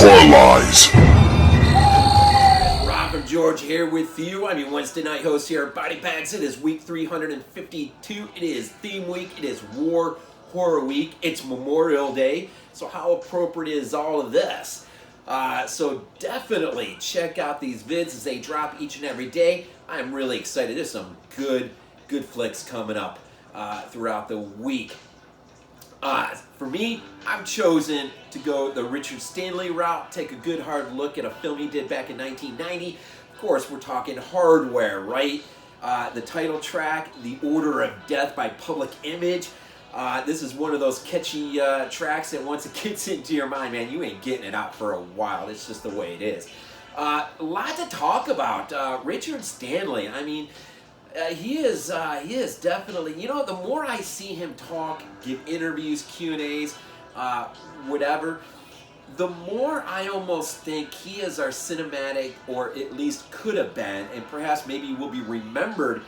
Horror Lies. Rob from George here with you. I'm your Wednesday night host here at BodyBags. It is week 352. It is theme week. It is War Horror Week. It's Memorial Day. So how appropriate is all of this? So definitely check out these vids as they drop each and every day. I'm really excited. There's some good flicks coming up throughout the week. For me, I've chosen to go the Richard Stanley route, take a good hard look at a film he did back in 1990. Of course, we're talking Hardware, right? The title track, The Order of Death by Public Image. This is one of those catchy tracks that once it gets into your mind, man, you ain't getting it out for a while. It's just the way it is. A lot to talk about. Richard Stanley, I mean, he is definitely, you know, the more I see him talk, give interviews, Q&As, whatever, the more I almost think he is our cinematic, or at least could have been, and perhaps maybe will be remembered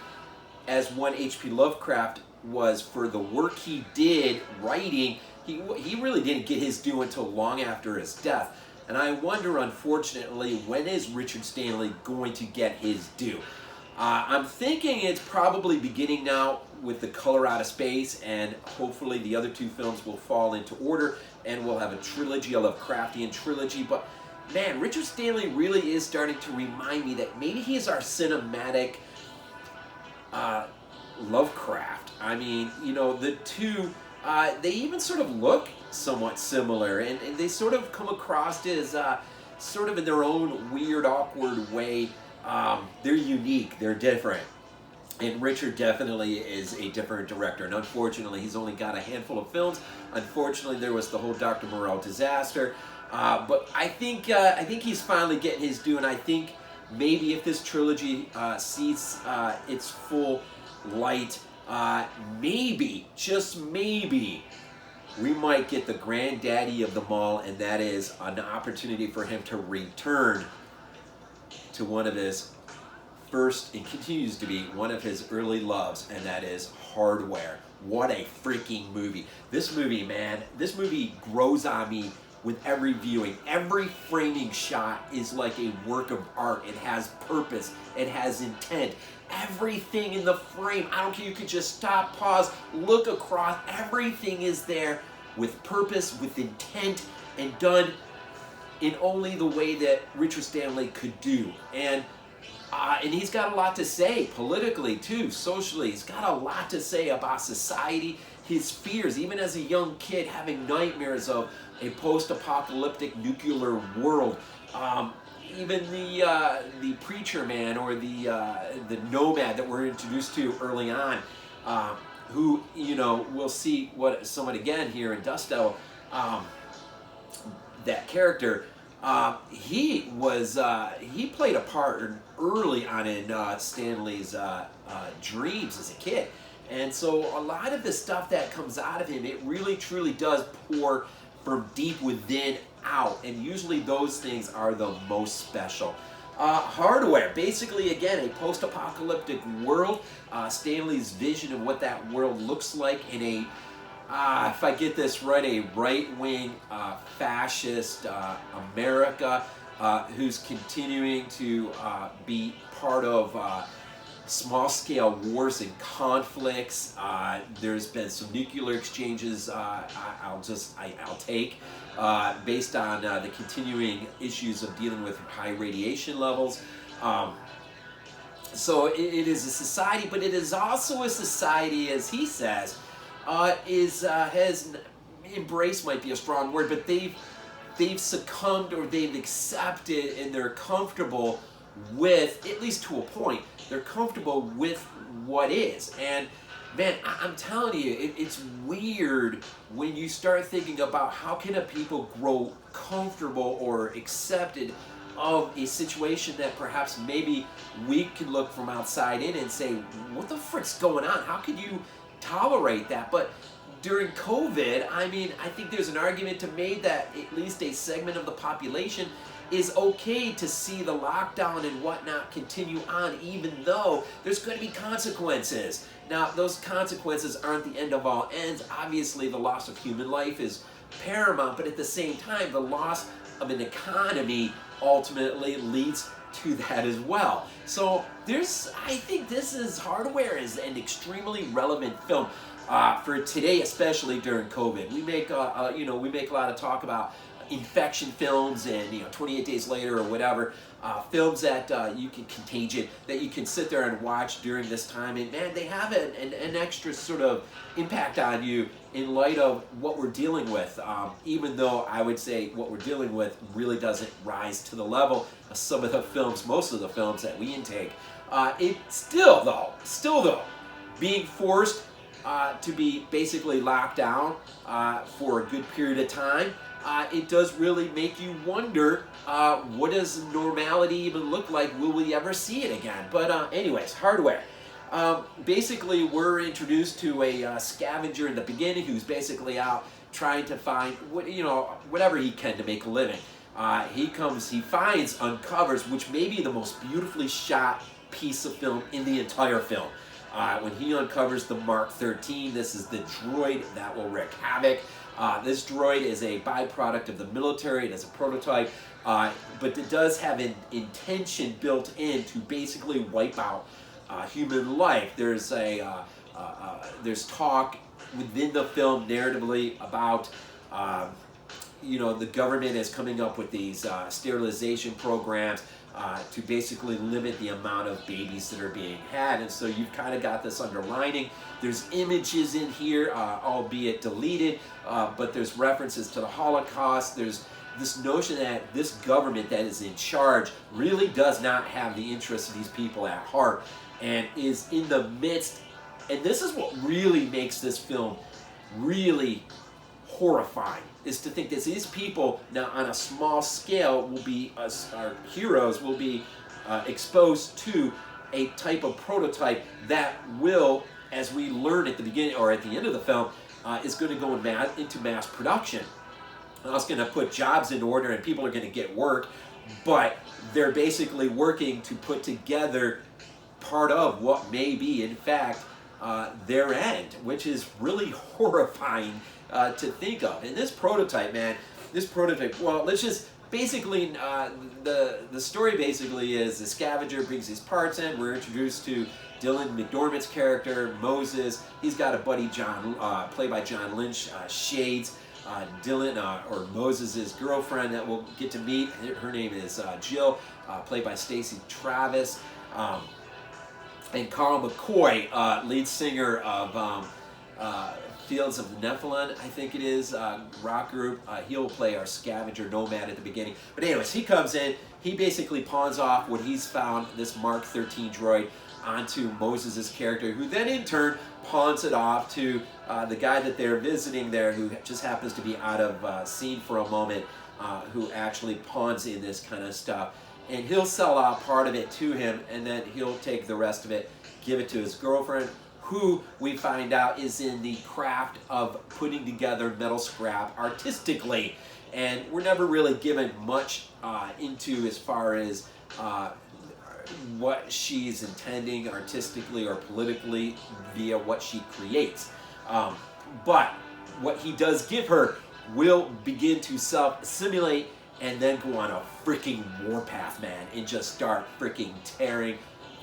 as one H.P. Lovecraft was for the work he did writing. He really didn't get his due until long after his death. And I wonder, unfortunately, when is Richard Stanley going to get his due? I'm thinking it's probably beginning now with The Color Out of Space, and hopefully the other two films will fall into order and we'll have a trilogy, a Lovecraftian trilogy. But man, Richard Stanley really is starting to remind me that maybe he is our cinematic Lovecraft. I mean, you know, the two, they even sort of look somewhat similar, and they sort of come across as sort of in their own weird, awkward way. They're unique, they're different, and Richard definitely is a different director, and unfortunately he's only got a handful of films. Unfortunately, there was the whole Dr. Moreau disaster, but I think he's finally getting his due, and I think maybe if this trilogy sees its full light, maybe, just maybe, we might get the granddaddy of them all, and that is an opportunity for him to return to one of his first, and continues to be one of his early loves, and that is Hardware. What a freaking movie. This movie, man, this movie grows on me with every viewing. Every framing shot is like a work of art. It has purpose. It has intent. Everything in the frame, I don't care, you could just stop, pause, look across. Everything is there with purpose, with intent, and done in only the way that Richard Stanley could do. And he's got a lot to say politically too, socially. He's got a lot to say about society, his fears, even as a young kid having nightmares of a post-apocalyptic nuclear world. Even the preacher man, or the Nomad that we're introduced to early on, who, you know, we'll see what someone again here in Dust Devil, that character, he played a part early on in Stanley's dreams as a kid. And so a lot of the stuff that comes out of him, it really truly does pour from deep within out, and usually those things are the most special. Hardware, basically again a post-apocalyptic world. Stanley's vision of what that world looks like in a, if I get this right, a right-wing fascist America who's continuing to be part of small-scale wars and conflicts. There's been some nuclear exchanges I'll take based on the continuing issues of dealing with high radiation levels. So it is a society, but it is also a society, as he says, has embraced, might be a strong word, but they've succumbed, or they've accepted, and they're comfortable with, at least to a point, they're comfortable with what is. And man, I'm telling you, it's weird when you start thinking about how can a people grow comfortable or accepted of a situation that perhaps maybe we can look from outside in and say, what the frick's going on? How could you tolerate that? But during COVID, I mean, I think there's an argument to be made that at least a segment of the population is okay to see the lockdown and whatnot continue on, even though there's going to be consequences. Now, those consequences aren't the end of all ends. Obviously, the loss of human life is paramount, but at the same time, the loss of an economy ultimately leads to that as well. So I think Hardware is an extremely relevant film for today, especially during COVID. We make we make a lot of talk about infection films and 28 Days Later or whatever, films that you can Contagion, that you can sit there and watch during this time, and man, they have an extra sort of impact on you in light of what we're dealing with, even though I would say what we're dealing with really doesn't rise to the level of some of the films, most of the films that we intake. It still though, being forced to be basically locked down for a good period of time, it does really make you wonder, what does normality even look like? Will we ever see it again? But anyways, Hardware. Basically, we're introduced to a scavenger in the beginning who's basically out trying to find whatever he can to make a living. He uncovers, which may be the most beautifully shot piece of film in the entire film. When he uncovers the Mark 13, this is the droid that will wreak havoc. This droid is a byproduct of the military. It is a prototype, but it does have an intention built in to basically wipe out human life. There's there's talk within the film narratively about the government is coming up with these sterilization programs to basically limit the amount of babies that are being had, and so you've kind of got this underlining. There's images in here, albeit deleted, but there's references to the Holocaust. There's this notion that this government that is in charge really does not have the interests of these people at heart, and is in the midst, and this is what really makes this film really horrifying, is to think that these people now on a small scale will be, our heroes will be exposed to a type of prototype that will, as we learn at the beginning or at the end of the film, is going to go into mass production. Now it's going to put jobs in order and people are going to get work, but they're basically working to put together part of what may be, in fact, their end, which is really horrifying to think of. And this prototype, well, let's just basically, the story basically is the scavenger brings these parts in. We're introduced to Dylan McDermott's character, Moses. He's got a buddy, John, played by John Lynch, Shades. Dylan, or Moses' girlfriend that we'll get to meet. Her name is Jill, played by Stacey Travis. And Carl McCoy, lead singer of Fields of the Nephilim, I think it is, rock group. He'll play our scavenger Nomad at the beginning. But anyways, he comes in, he basically pawns off what he's found, this Mark 13 droid, onto Moses' character, who then in turn pawns it off to the guy that they're visiting there, who just happens to be out of scene for a moment, who actually pawns in this kind of stuff. And he'll sell out part of it to him, and then he'll take the rest of it, give it to his girlfriend, who we find out is in the craft of putting together metal scrap artistically. And we're never really given much into as far as what she's intending artistically or politically via what she creates. But what he does give her will begin to self-assimilate and then go on a freaking warpath, man, and just start freaking tearing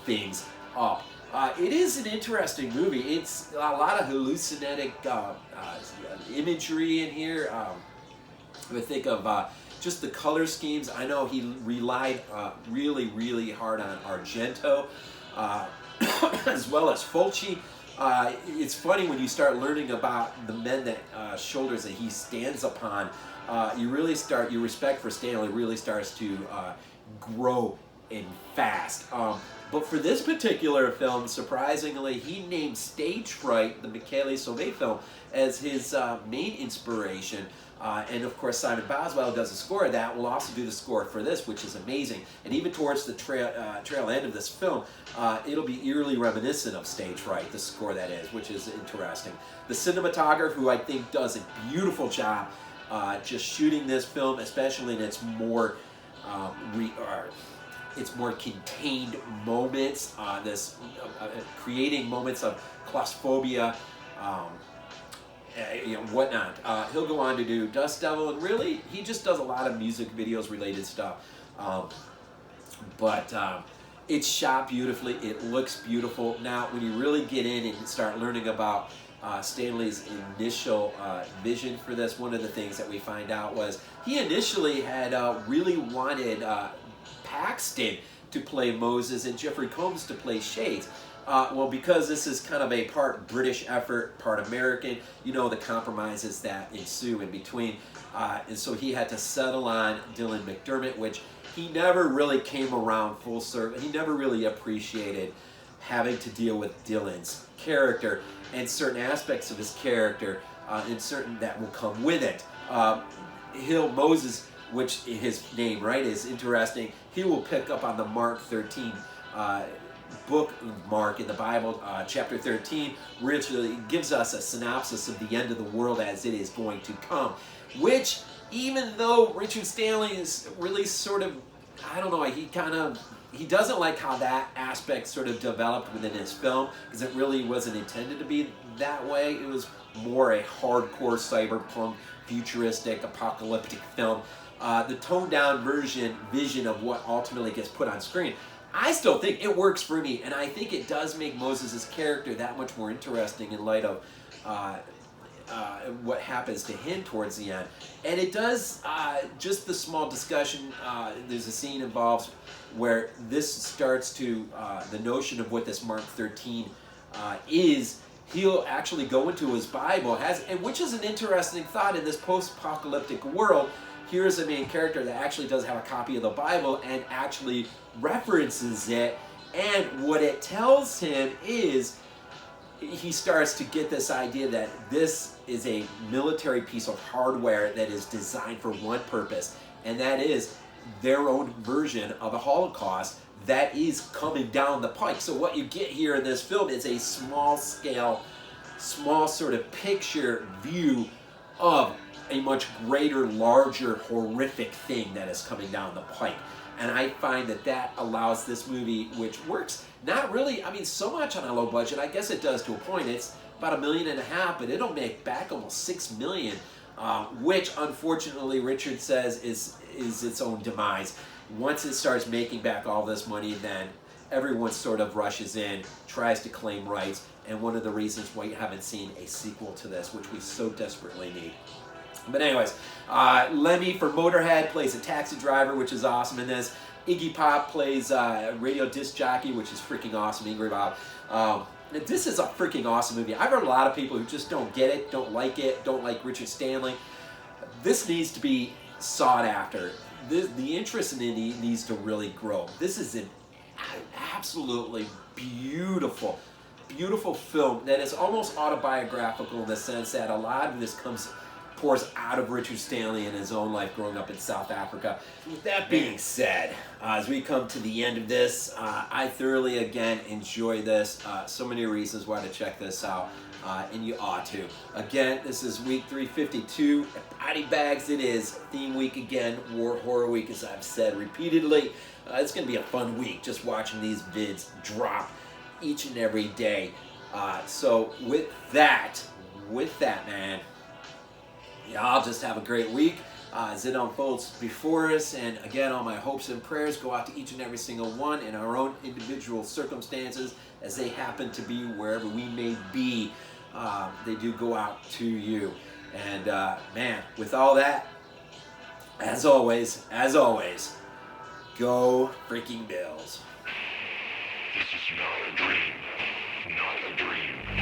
things up. It is an interesting movie. It's a lot of hallucinogenic imagery in here. I think of just the color schemes. I know he relied really, really hard on Argento, as well as Fulci. It's funny when you start learning about the men that shoulders that he stands upon. Your respect for Stanley really starts to grow and fast. But for this particular film, surprisingly, he named Stage Fright, the Michele Soavi film, as his main inspiration. And of course, Simon Boswell does the score of that. Will also do the score for this, which is amazing. And even towards the trail end of this film, it'll be eerily reminiscent of Stage Fright, the score that is, which is interesting. The cinematographer, who I think does a beautiful job just shooting this film, especially in its more contained moments, creating moments of claustrophobia, whatnot. He'll go on to do Dust Devil, and really, he just does a lot of music videos related stuff. But it's shot beautifully. It looks beautiful. Now, when you really get in and start learning about Stanley's initial vision for this, one of the things that we find out was he initially had really wanted Paxton to play Moses and Jeffrey Combs to play Shades. Well, because this is kind of a part British effort, part American, you know, the compromises that ensue in between. And so he had to settle on Dylan McDermott, which he never really came around full circle. He never really appreciated having to deal with Dylan's character and certain aspects of his character and certain that will come with it. Moses, which his name, right, is interesting. He will pick up on the Mark 13 book Mark in the Bible, chapter 13, which gives us a synopsis of the end of the world as it is going to come, which, even though Richard Stanley is really sort of, I don't know, he doesn't like how that aspect sort of developed within his film, because it really wasn't intended to be that way. It was more a hardcore cyberpunk, futuristic, apocalyptic film. The toned down vision of what ultimately gets put on screen, I still think it works for me, and I think it does make Moses' character that much more interesting in light of what happens to him towards the end. And it does, just the small discussion, there's a scene involves where this starts to, the notion of what this Mark 13 is, he'll actually go into his Bible, and which is an interesting thought in this post-apocalyptic world. Here's a main character that actually does have a copy of the Bible and actually references it, and what it tells him is he starts to get this idea that this is a military piece of hardware that is designed for one purpose, and that is their own version of a Holocaust that is coming down the pike. So what you get here in this film is a small scale, small sort of picture view of a much greater, larger, horrific thing that is coming down the pike. And I find that that allows this movie, which works not really, I mean, so much on a low budget. I guess it does to a point. It's about $1.5 million, but it'll make back almost $6 million, which unfortunately Richard says is its own demise. Once it starts making back all this money, then everyone sort of rushes in, tries to claim rights, and one of the reasons why you haven't seen a sequel to this, which we so desperately need. But anyways, Lemmy for Motorhead plays a taxi driver, which is awesome in this. Iggy Pop plays a radio disc jockey, which is freaking awesome, Ingrid Bob. This is a freaking awesome movie. I've heard a lot of people who just don't get it, don't like Richard Stanley. This needs to be sought after. The interest in it needs to really grow. This is an absolutely beautiful, beautiful film that is almost autobiographical in the sense that a lot of this pours out of Richard Stanley in his own life growing up in South Africa. With that being said, as we come to the end of this, I thoroughly, again, enjoy this. So many reasons why to check this out, and you ought to. Again, this is week 352 at BodyBags. It is theme week again, War Horror Week, as I've said repeatedly. It's going to be a fun week just watching these vids drop each and every day. So with that, man, y'all just have a great week as it unfolds before us. And again, all my hopes and prayers go out to each and every single one in our own individual circumstances as they happen to be wherever we may be. They do go out to you. And man, with all that, as always, go freaking Bills. This is not a dream. Not a dream.